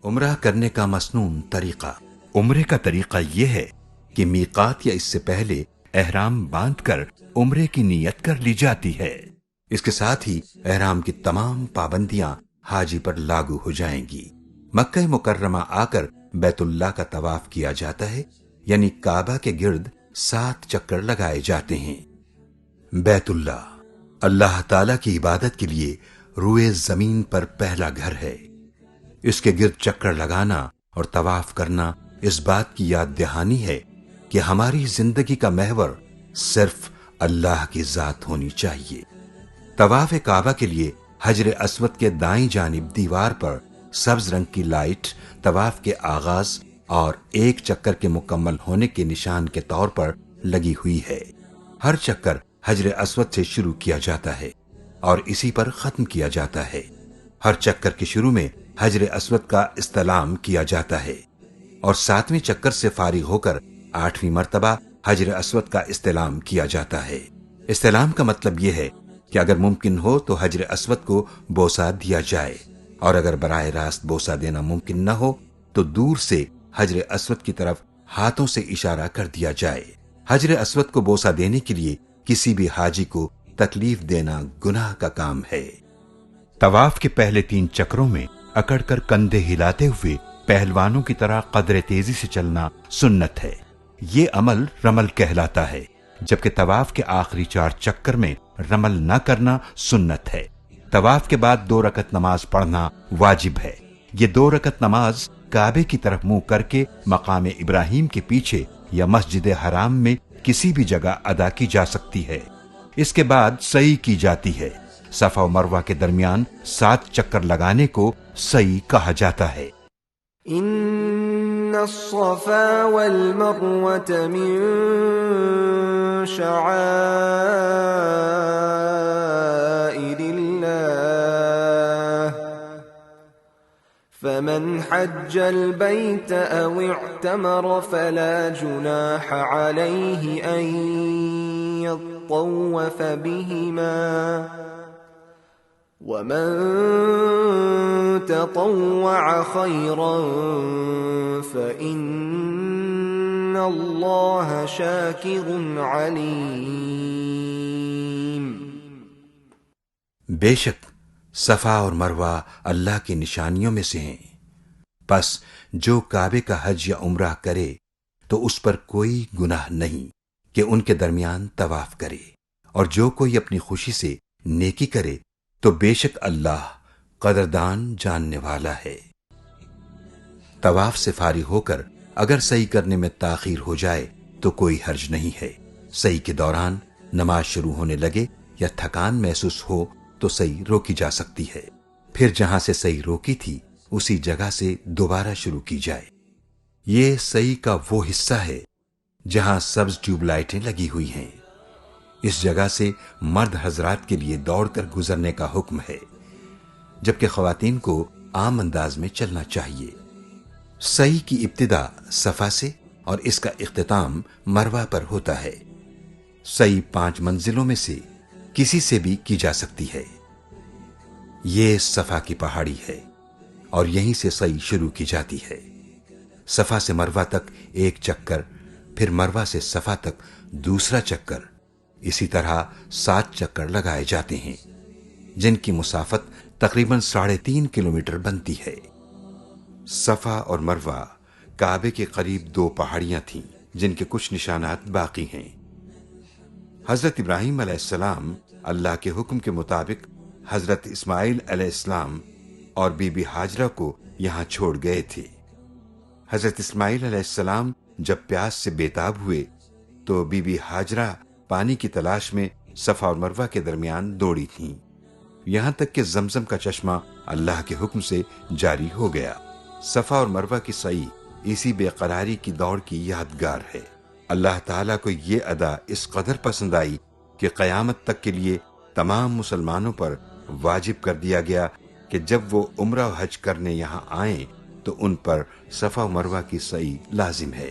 عمرہ کرنے کا مسنون طریقہ۔ عمرے کا طریقہ یہ ہے کہ میقات یا اس سے پہلے احرام باندھ کر عمرے کی نیت کر لی جاتی ہے۔ اس کے ساتھ ہی احرام کی تمام پابندیاں حاجی پر لاگو ہو جائیں گی۔ مکہ مکرمہ آ کر بیت اللہ کا طواف کیا جاتا ہے، یعنی کعبہ کے گرد 7 چکر لگائے جاتے ہیں۔ بیت اللہ اللہ تعالی کی عبادت کے لیے روئے زمین پر پہلا گھر ہے۔ اس کے گرد چکر لگانا اور طواف کرنا اس بات کی یاد دہانی ہے کہ ہماری زندگی کا محور صرف اللہ کی ذات ہونی چاہیے۔ طواف کعبہ کے لیے حجر اسود کے دائیں جانب دیوار پر سبز رنگ کی لائٹ طواف کے آغاز اور ایک چکر کے مکمل ہونے کے نشان کے طور پر لگی ہوئی ہے۔ ہر چکر حجر اسود سے شروع کیا جاتا ہے اور اسی پر ختم کیا جاتا ہے۔ ہر چکر کے شروع میں حجر اسود کا استلام کیا جاتا ہے اور 7ویں چکر سے فارغ ہو کر 8ویں مرتبہ حجر اسود کا استلام کیا جاتا ہے۔ استلام کا مطلب یہ ہے کہ اگر ممکن ہو تو حجر اسود کو بوسہ دیا جائے، اور اگر براہ راست بوسہ دینا ممکن نہ ہو تو دور سے حجر اسود کی طرف ہاتھوں سے اشارہ کر دیا جائے۔ حجر اسود کو بوسہ دینے کے لیے کسی بھی حاجی کو تکلیف دینا گناہ کا کام ہے۔ طواف کے پہلے 3 چکروں میں اکڑ کر کندھے ہلاتے ہوئے پہلوانوں کی طرح قدر تیزی سے چلنا سنت ہے۔ یہ عمل رمل کہلاتا ہے، جبکہ طواف کے آخری 4 چکر میں رمل نہ کرنا سنت ہے۔ طواف کے بعد 2 رکعت نماز پڑھنا واجب ہے۔ یہ 2 رکعت نماز کعبے کی طرف منہ کر کے مقام ابراہیم کے پیچھے یا مسجد حرام میں کسی بھی جگہ ادا کی جا سکتی ہے۔ اس کے بعد سعی کی جاتی ہے۔ صفا و مروہ کے درمیان 7 چکر لگانے کو سعی کہا جاتا ہے۔ ان الصفا والمروة من شعائر اللہ فمن حج البيت او اعتمر فلا جناح عليه ان يطوف بهما ومن تطوع خيرا فإن الله شاكر عليم۔ بے شک صفا اور مروہ اللہ کی نشانیوں میں سے ہیں، پس جو کعبے کا حج یا عمرہ کرے تو اس پر کوئی گناہ نہیں کہ ان کے درمیان طواف کرے، اور جو کوئی اپنی خوشی سے نیکی کرے تو بے شک اللہ قدردان جاننے والا ہے۔ طواف سے فارغ ہو کر اگر سعی کرنے میں تاخیر ہو جائے تو کوئی حرج نہیں ہے۔ سعی کے دوران نماز شروع ہونے لگے یا تھکان محسوس ہو تو سعی روکی جا سکتی ہے، پھر جہاں سے سعی روکی تھی اسی جگہ سے دوبارہ شروع کی جائے۔ یہ سعی کا وہ حصہ ہے جہاں سبز ٹیوب لائٹیں لگی ہوئی ہیں۔ اس جگہ سے مرد حضرات کے لیے دوڑ کر گزرنے کا حکم ہے، جبکہ خواتین کو عام انداز میں چلنا چاہیے۔ سعی کی ابتدا صفا سے اور اس کا اختتام مروہ پر ہوتا ہے۔ سعی 5 منزلوں میں سے کسی سے بھی کی جا سکتی ہے۔ یہ صفا کی پہاڑی ہے اور یہیں سے سعی شروع کی جاتی ہے۔ صفا سے مروہ تک 1 چکر، پھر مروہ سے صفا تک دوسرا چکر، اسی طرح 7 چکر لگائے جاتے ہیں، جن کی مسافت تقریباً 3.5 کلومیٹر بنتی ہے۔ صفا اور مروہ کعبے کے قریب 2 پہاڑیاں تھیں جن کے کچھ نشانات باقی ہیں۔ حضرت ابراہیم علیہ السلام اللہ کے حکم کے مطابق حضرت اسماعیل علیہ السلام اور بی بی ہاجرہ کو یہاں چھوڑ گئے تھے۔ حضرت اسماعیل علیہ السلام جب پیاس سے بیتاب ہوئے تو بی بی ہاجرہ پانی کی تلاش میں صفا اور مروہ کے درمیان دوڑی تھیں، یہاں تک کہ زمزم کا چشمہ اللہ کے حکم سے جاری ہو گیا۔ صفا اور مروہ کی سعی اسی بے قراری کی دوڑ کی یادگار ہے۔ اللہ تعالیٰ کو یہ ادا اس قدر پسند آئی کہ قیامت تک کے لیے تمام مسلمانوں پر واجب کر دیا گیا کہ جب وہ عمرہ و حج کرنے یہاں آئیں تو ان پر صفا و مروہ کی سعی لازم ہے۔